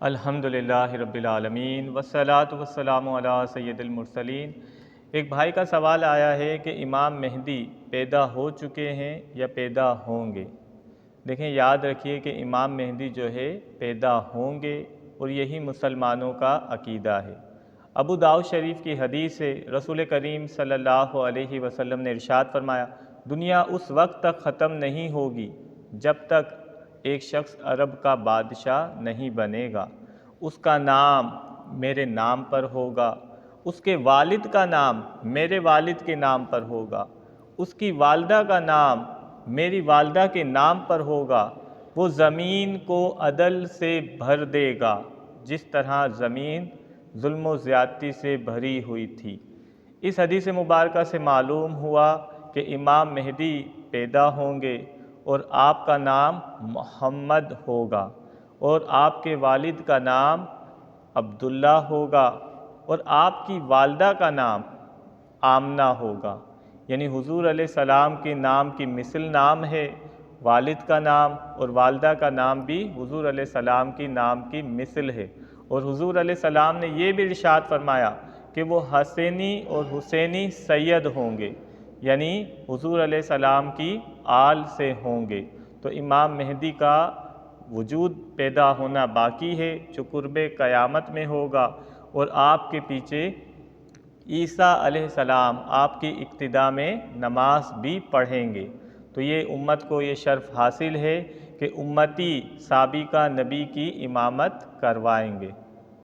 الحمدللہ رب العالمین والصلاۃ والسلام علی سید المرسلین۔ ایک بھائی کا سوال آیا ہے کہ امام مہدی پیدا ہو چکے ہیں یا پیدا ہوں گے؟ دیکھیں، یاد رکھیے کہ امام مہدی جو ہے پیدا ہوں گے، اور یہی مسلمانوں کا عقیدہ ہے۔ ابو داؤد شریف کی حدیث سے رسول کریم صلی اللہ علیہ وسلم نے ارشاد فرمایا، دنیا اس وقت تک ختم نہیں ہوگی جب تک ایک شخص عرب کا بادشاہ نہیں بنے گا۔ اس کا نام میرے نام پر ہوگا، اس کے والد کا نام میرے والد کے نام پر ہوگا، اس کی والدہ کا نام میری والدہ کے نام پر ہوگا۔ وہ زمین کو عدل سے بھر دے گا جس طرح زمین ظلم و زیادتی سے بھری ہوئی تھی۔ اس حدیث مبارکہ سے معلوم ہوا کہ امام مہدی پیدا ہوں گے، اور آپ کا نام محمد ہوگا، اور آپ کے والد کا نام عبداللہ ہوگا، اور آپ کی والدہ کا نام آمنہ ہوگا۔ یعنی حضور علیہ السلام کے نام کی مثل نام ہے والد کا نام، اور والدہ کا نام بھی حضور علیہ السلام کی نام کی مثل ہے۔ اور حضور علیہ السلام نے یہ بھی ارشاد فرمایا کہ وہ حسینی اور حسینی سید ہوں گے، یعنی حضور علیہ السلام کی آل سے ہوں گے۔ تو امام مہدی کا وجود پیدا ہونا باقی ہے، جو قرب قیامت میں ہوگا، اور آپ کے پیچھے عیسیٰ علیہ السلام آپ کی اقتداء میں نماز بھی پڑھیں گے۔ تو یہ امت کو یہ شرف حاصل ہے کہ امتی سابقہ نبی کی امامت کروائیں گے۔